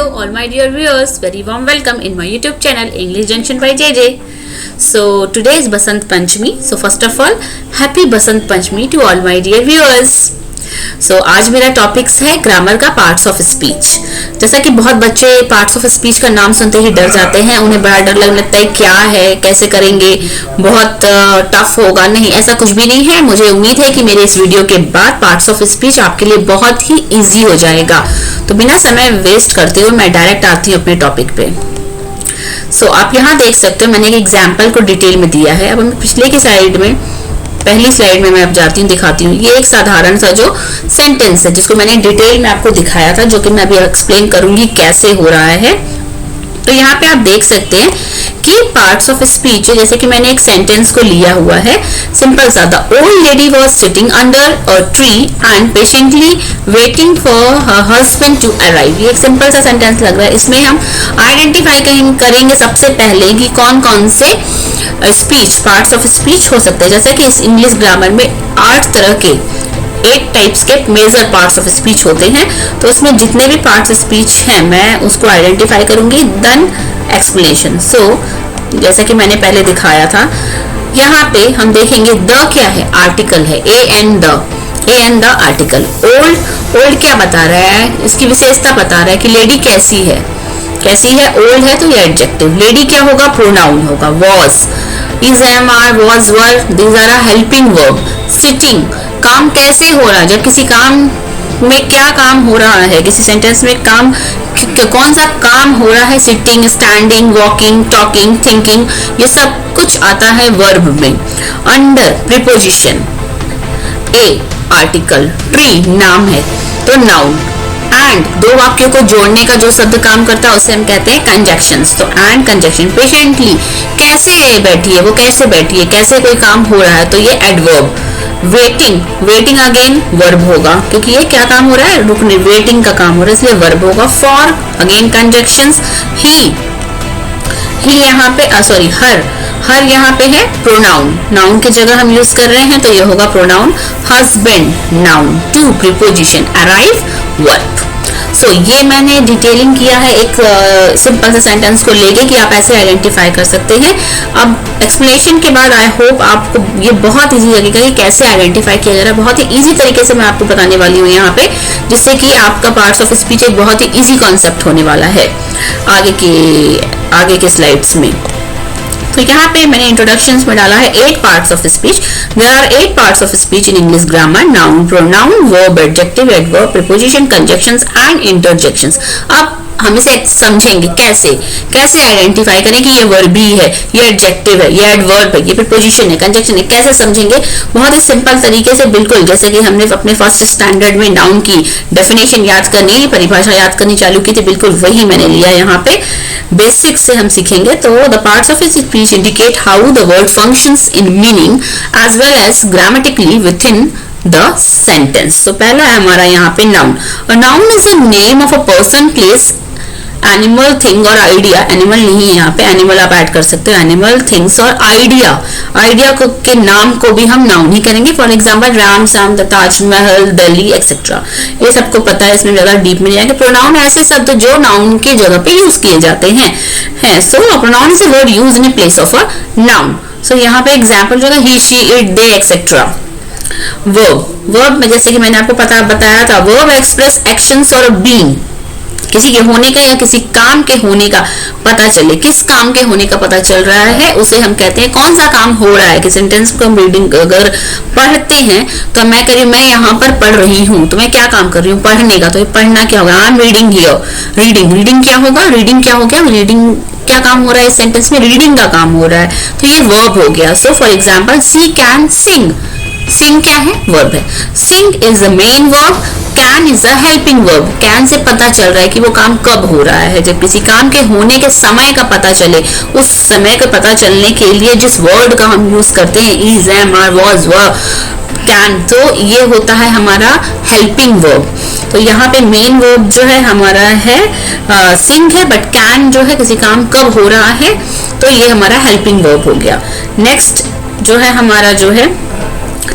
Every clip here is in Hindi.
Hello all my dear viewers, very warm welcome in my YouTube channel English Junction by JJ. So today is Basant Panchami. So first of all, happy Basant Panchami to all my dear viewers. So आज मेरा टॉपिक्स है ग्रामर का पार्ट्स ऑफ स्पीच। जैसा कि बहुत बच्चे पार्ट्स ऑफ स्पीच का नाम सुनते ही डर जाते हैं, उन्हें बड़ा डर लगने लगता है, क्या है, कैसे करेंगे, बहुत टफ होगा। नहीं, ऐसा कुछ भी नहीं है। मुझे उम्मीद है कि मेरे इस वीडियो के बाद पार्ट्स ऑफ स्पीच आपके लिए बहुत ही इजी हो जाएगा। तो बिना समय वेस्ट करते हुए मैं डायरेक्ट आती हूँ अपने टॉपिक पे। सो आप यहाँ देख सकते हो, मैंने एक एग्जाम्पल को डिटेल में दिया है। अब मैं पिछले की साइड में, पहली स्लाइड में मैं अब जाती हूँ, दिखाती हूँ। ये एक साधारण सा जो सेंटेंस है जिसको मैंने डिटेल में आपको दिखाया था, जो कि मैं अभी एक्सप्लेन करूंगी कैसे हो रहा है। तो यहाँ पे आप देख सकते हैं कि पार्ट्स ऑफ स्पीच है। जैसे कि मैंने एक सेंटेंस को लिया हुआ है, सिंपल सा, the old lady was sitting under a tree and patiently waiting for her husband to arrive. ये एक सिंपल सा सेंटेंस लग रहा है। इसमें हम आइडेंटिफाई करेंगे सबसे पहले कि कौन कौन से स्पीच, पार्ट्स ऑफ स्पीच हो सकते हैं। जैसे कि इस इंग्लिश ग्रामर में 8 तरह के, 8 टाइप्स के मेजर पार्ट्स ऑफ स्पीच होते हैं। तो उसमें जितने भी पार्ट्स स्पीच हैं मैं उसको आइडेंटिफाई करूंगी, देन एक्सप्लेनेशन। सो जैसा कि मैंने पहले दिखाया था, यहाँ पे हम देखेंगे द क्या है, आर्टिकल है, A and the article. Old क्या बता रहा है, इसकी विशेषता बता रहा है कि लेडी कैसी है, ओल्ड है तो ये एडजेक्टिव। लेडी क्या होगा, प्रोनाउन होगा। Was, is, am, are, was, were, these are helping verb. Sitting, काम कैसे हो रहा है, जब किसी काम में क्या काम हो रहा है, किसी सेंटेंस में काम, कौन सा काम हो रहा है, sitting, standing, walking, talking, thinking, ये सब कुछ आता है वर्ब में। Under, preposition. A, article. Tree, नाम है तो नाउन। एंड, दो वाक्यों को जोड़ने का जो शब्द काम करता है उसे हम कहते हैं कंजक्शंस। तो एंड, कंजक्शन। पेशेंटली, कैसे बैठी है, वो कैसे बैठी है, कैसे कोई काम हो रहा है, तो ये एडवर्ब। वेटिंग अगेन वर्ब होगा, क्योंकि ये क्या काम हो रहा है, रुकने, वेटिंग का काम हो रहा है, इसलिए वर्ब होगा। For, again conjunctions. ही यहाँ पे हर यहाँ पे है प्रोनाउन, नाउन की जगह हम यूज कर रहे हैं तो ये होगा pronoun. Husband, noun. To, preposition. Arrive, verb. So ये मैंने डिटेलिंग किया है एक सिंपल से सेंटेंस को लेके कि आप ऐसे आइडेंटिफाई कर सकते हैं। अब एक्सप्लेनेशन के बाद आई होप आपको ये बहुत इजी लगेगा कि कैसे आइडेंटिफाई किया जा रहा है। बहुत ही इजी तरीके से मैं आपको बताने वाली हूँ यहाँ पे, जिससे कि आपका पार्ट्स ऑफ स्पीच एक बहुत ही इजी कॉन्सेप्ट होने वाला है आगे के स्लाइड्स में। तो यहाँ पे मैंने इंट्रोडक्शंस में डाला है 8 parts of speech. There are 8 parts of speech in English grammar: noun, pronoun, verb, adjective, adverb, preposition, conjunctions and interjections. अब हम इसे समझेंगे कैसे आइडेंटिफाई करें कि ये वर्ब है, ये एडजेक्टिव है, ये एडवर्ब है, ये प्रीपोजिशन है, कंजक्शन है, कैसे समझेंगे। बहुत ही सिंपल तरीके से, बिल्कुल जैसे कि हमने अपने फर्स्ट स्टैंडर्ड में नाउन की डेफिनेशन याद करनी, परिभाषा याद करनी चालू की थी, बिल्कुल वही मैंने लिया यहाँ पे। बेसिक्स से हम सीखेंगे। तो the parts of speech indicate how the word functions in meaning as well as grammatically within the sentence. तो पहला है हमारा यहाँ पे noun. Noun is a name of a person, place, animal, thing और आइडिया। एनिमल नहीं है यहाँ पे, एनिमल आप ऐड कर सकते हो। एनिमल, थिंग्स और आइडिया के नाम को भी हम नाउन ही करेंगे। For example Ram, Shyam, the Taj Mahal, Delhi, etcetera. ये सबको पता है, इसमें ज्यादा डीप में नहीं जाएंगे। प्रोनाउन ऐसे शब्द जो नाउन के जगह पे यूज किए जाते हैं। So pronoun is a word used in place of a noun. So यहाँ पे एग्जाम्पल जो है he, she, it, they, etcetera. Verb में जैसे कि मैंने आपको बताया था, वर्ब एक्सप्रेस एक्शंस और बीइंग, किसी के होने का या किसी काम के होने का पता चले, किस काम के होने का पता चल रहा है उसे हम कहते हैं, कौन सा काम हो रहा है। कि सेंटेंस को हम रीडिंग अगर पढ़ते हैं तो मैं यहाँ पर पढ़ रही हूँ, तो मैं क्या काम कर रही हूँ, पढ़ने का। तो ये पढ़ना क्या होगा, I am reading here. Reading क्या होगा, रीडिंग क्या काम हो रहा है इस सेंटेंस में, रीडिंग का काम हो रहा है, तो ये वर्ब हो गया। So for example, she can sing. Sing क्या है, वर्ब है। Sing is the main verb, can is a helping verb. Can से पता चल रहा है कि वो काम कब हो रहा है, जब किसी काम के होने के समय का पता चले, उस समय का पता चलने के लिए जिस वर्ड का हम यूज करते हैं, is, am, are, was, were, can, तो ये होता है हमारा हेल्पिंग वर्ब। तो यहाँ पे मेन वर्ब जो है हमारा है सिंग है, बट कैन जो है किसी काम कब हो रहा है, तो ये हमारा हेल्पिंग वर्ब हो गया। नेक्स्ट जो है हमारा जो है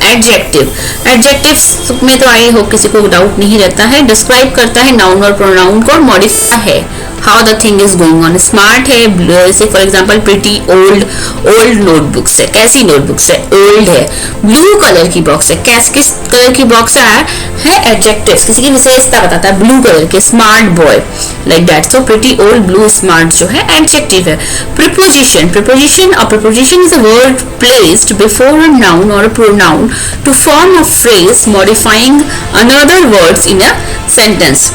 एडजेक्टिव। एडजेक्टिव में तो आई होप किसी को डाउट नहीं रहता है, डिस्क्राइब करता है नाउन और प्रोनाउन को, मॉडिफाई है how the thing is going on. Smart है, जैसे for example pretty, old, old notebooks है, कैसी नोटबुक्स है, ओल्ड है। ब्लू कलर की बॉक्स है, किस कलर की बॉक्स है एडजेक्टिव, किसी की विशेषता बताता है, ब्लू कलर के। Smart boy, like that. So pretty, old, blue, smart जो है एडजेक्टिव है। प्रीपोजिशन, प्रीपोजिशन और preposition is a word placed before a noun और a pronoun to form a phrase modifying another words in a sentence.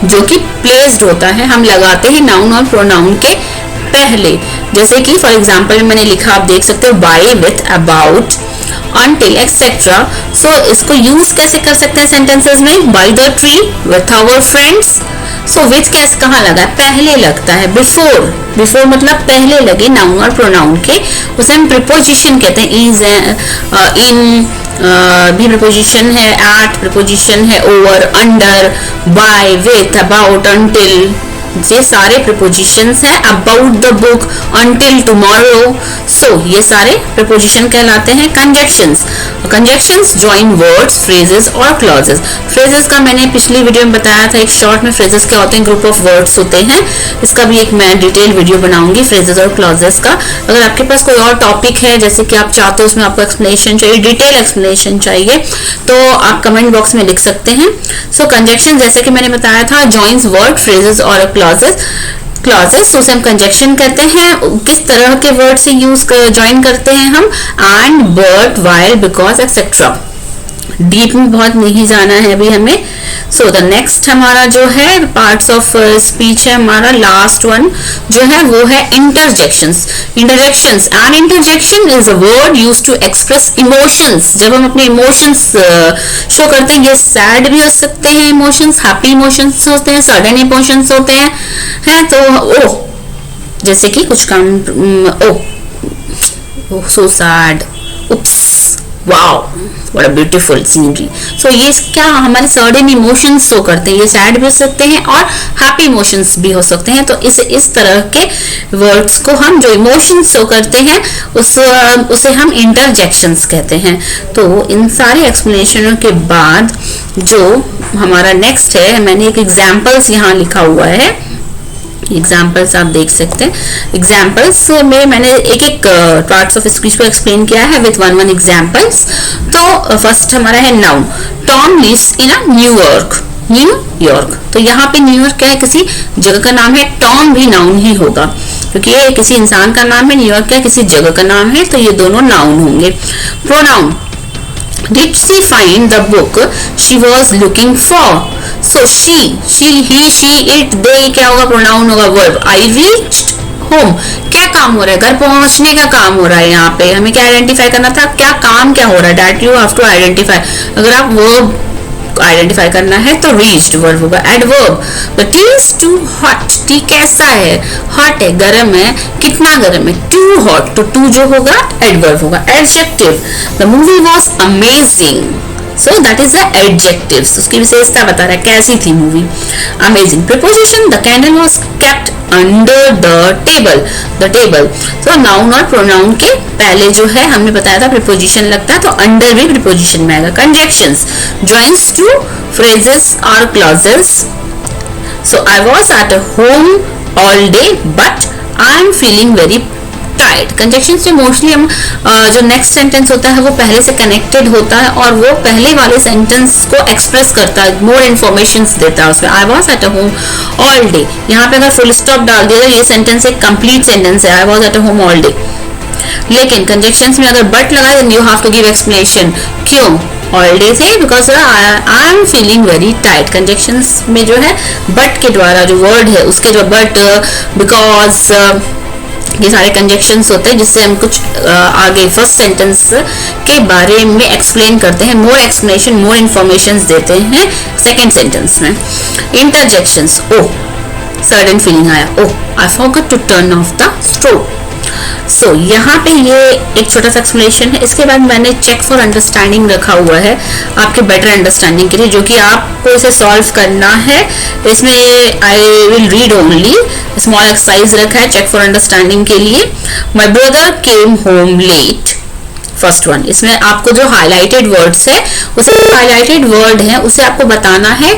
जो कि प्लेस्ड होता है, हम लगाते हैं नाउन और प्रोनाउन के पहले। जैसे कि फॉर एग्जांपल मैंने लिखा, आप देख सकते हो, by, with, about, until, etc. So इसको यूज कैसे कर सकते हैं सेंटेंसेस में? By the tree, with our friends. So with कैसे कहाँ लगा है? पहले लगता है। बिफोर, बिफोर मतलब पहले लगे नाउन और प्रोनाउन के, उसे हम प्रीपोजिशन कहते हैं। इज, इन भी प्रीपोजिशन है, एट प्रीपोजिशन है, over, under, by, with, about, until, ये सारे प्रीपोजिशंस हैं। About the book, until tomorrow, so ये सारे प्रीपोजिशन कहलाते हैं। Conjunctions, conjunctions join words, phrases और क्लॉजेस। फ्रेजेस का मैंने पिछली वीडियो में बताया था, एक शॉर्ट में फ्रेजेस क्या होते हैं, ग्रुप ऑफ वर्ड्स होते हैं। इसका भी एक मैं डिटेल वीडियो बनाऊंगी फ्रेजेस और क्लॉजेस का। अगर आपके पास कोई और टॉपिक है, जैसे कि आप चाहते हो उसमें आपको एक्सप्लेनेशन चाहिए, डिटेल एक्सप्लेनेशन चाहिए, तो आप कमेंट बॉक्स में लिख सकते हैं। सो कंजक्शन, जैसे कि मैंने बताया था, जॉइंस वर्ड, फ्रेजेस और क्लॉजेस, उसे हम कंजक्शन कहते हैं। किस तरह के वर्ड से यूज ज्वाइन करते हैं हम? And, but, while, because, etcetera. Deep में बहुत नहीं जाना है अभी हमें। सो द नेक्स्ट हमारा जो है पार्ट्स ऑफ स्पीच है, हमारा लास्ट वन जो है वो है interjections. Interjections, and interjection is a word used to express emotions. जब हम अपने इमोशंस शो करते हैं, ये सैड भी हो सकते हैं इमोशंस, हैप्पी इमोशंस होते हैं, सडन इमोशंस होते हैं तो ओ, जैसे कि कुछ काम, oh so sad, oops, wow what a beautiful scenery. So ये क्या हमारे सडन इमोशंस शो करते हैं, ये सैड भी हो सकते हैं और हैप्पी इमोशंस भी हो सकते हैं। तो इस तरह के वर्ड्स को हम जो इमोशंस शो करते हैं उसे हम इंटरजेक्शंस कहते हैं। तो इन सारे एक्सप्लेनेशनों के बाद जो हमारा नेक्स्ट है, मैंने एक एग्जाम्पल्स यहाँ लिखा हुआ है, एग्जाम्पल्स आप देख सकते हैं। एग्जाम्पल्स में मैंने एक एक पार्ट्स ऑफ स्पीच को एक्सप्लेन किया है विथ वन एग्जाम्पल्स। तो फर्स्ट हमारा है noun, Tom lives in a New York, New York. तो यहाँ पे न्यूयॉर्क क्या है, किसी जगह का नाम है, टॉम भी नाउन ही होगा क्योंकि ये किसी इंसान का नाम है, न्यूयॉर्क क्या किसी जगह का नाम है, तो ये दोनों नाउन होंगे। Pronoun, did she find the book she was looking for? So she, he, she, it, they क्या होगा, प्रोनाउन होगा। वर्ब, I reached home, क्या काम हो रहा है, घर पहुंचने का काम हो रहा है। यहाँ पे हमें क्या आइडेंटिफाई करना था, क्या काम क्या हो रहा है, that you have to identify। अगर आप वर्ब आइडेंटिफाई करना है तो रीच्ड वर्ब होगा। Adverb, the tea is too hot, tea कैसा है, हॉट है, गर्म है, कितना गर्म है, टू हॉट, तो टू जो होगा एडवर्ब होगा। Adjective, the movie was amazing, so that is the adjective, उसकी विशेषता बता रहा है कैसी थी movie, amazing. Preposition, the candle was kept under the table, the table. तो नाउन और प्रोनाउन के पहले जो है हमने बताया था प्रीपोजिशन लगता है, तो अंडर भी प्रीपोजिशन में आएगा। कंजक्शंस, जॉइंस टू फ्रेजेस और clauses. So I was at home all day but I am feeling very tight. Conjunction से मोस्टली हम जो नेक्स्ट सेंटेंस होता है वो पहले से कनेक्टेड होता है और वो पहले वाले सेंटेंस को एक्सप्रेस करता है, मोर इन्फॉर्मेशन देता है उसमें। आई was at home all day, यहाँ पे अगर फुल स्टॉप डाल दिया ये सेंटेंस एक कंप्लीट सेंटेंस है, I was at home all day. लेकिन कंजक्शंस में अगर बट लगाए then you have to give explanation, क्यों ऑल डे थे, because I am feeling very tight. Conjunctions में जो है बट के द्वारा जो वर्ड है उसके जो बट, बिकॉज, ये सारे कंजक्शंस होते हैं जिससे हम कुछ आगे फर्स्ट सेंटेंस के बारे में एक्सप्लेन करते हैं, मोर एक्सप्लेनेशन, मोर इन्फॉर्मेशन देते हैं सेकंड सेंटेंस में। इंटरजेक्शंस, ओ सडन फीलिंग आया, oh I forgot to turn off the stove. So यहाँ पे ये एक छोटा सा एक्सप्लेनेशन है। इसके बाद मैंने चेक फॉर अंडरस्टैंडिंग रखा हुआ है आपके बेटर अंडरस्टैंडिंग के लिए, जो कि आपको इसे सॉल्व करना है। इसमें I will read only, small exercise रखा है चेक फॉर अंडरस्टैंडिंग के लिए। माई brother came home let first one, इसमें आपको जो हाईलाइटेड वर्ड्स है उसे हाईलाइटेड वर्ड है उसे आपको बताना है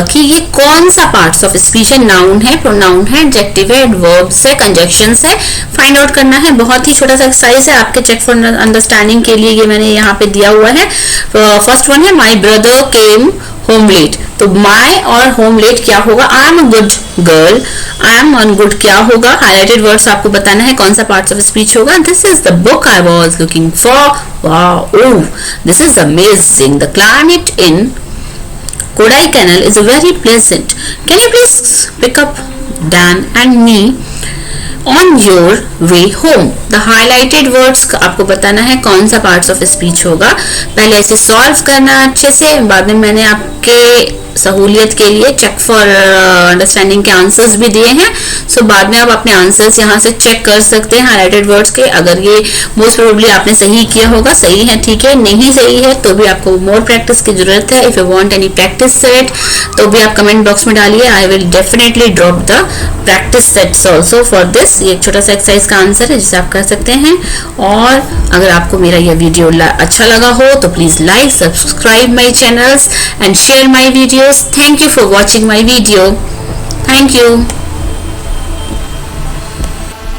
कि ये कौन सा पार्ट्स ऑफ स्पीच है, नाउन है, प्रोनाउन है, एडजेक्टिव है, एडवर्ब्स है, कंजक्शंस है, फाइंड आउट करना है। बहुत ही छोटा सा एक्सरसाइज है आपके चेक फॉर अंडरस्टैंडिंग के लिए, ये मैंने यहाँ पे दिया हुआ है। फर्स्ट वन है my brother came home late, तो माई और होम लेट क्या होगा, I am a good girl, I am on good क्या होगा, हाईलाइटेड वर्ड्स आपको बताना है कौन सा पार्ट्स ऑफ स्पीच होगा। This is the book I was looking for, wow, oh this is amazing, the climate in Kodaikanal is very pleasant. Can you please pick up Dan and me on your way home? The highlighted words आपको बताना है कौन सा parts of speech होगा। पहले ऐसे सॉल्व करना अच्छे से, बाद में मैंने आपके सहूलियत के लिए चेक फॉर अंडरस्टैंडिंग के आंसर्स भी दिए हैं। सो बाद में आप अपने आंसर्स यहाँ से चेक कर सकते हैं हाईलाइटेड वर्ड्स के। अगर ये मोस्ट प्रोबेबली आपने सही किया होगा, सही है ठीक है, नहीं सही है तो भी आपको मोर प्रैक्टिस की जरूरत है। If you want any practice set तो भी आप कमेंट बॉक्स में डालिए, I will definitely drop the practice sets also for this. ये एक छोटा सा एक्सरसाइज का आंसर है जिसे आप कर सकते हैं। और अगर आपको मेरा यह वीडियो अच्छा लगा हो तो please like, subscribe my channels and share my videos. Thank you for watching my video. Thank you.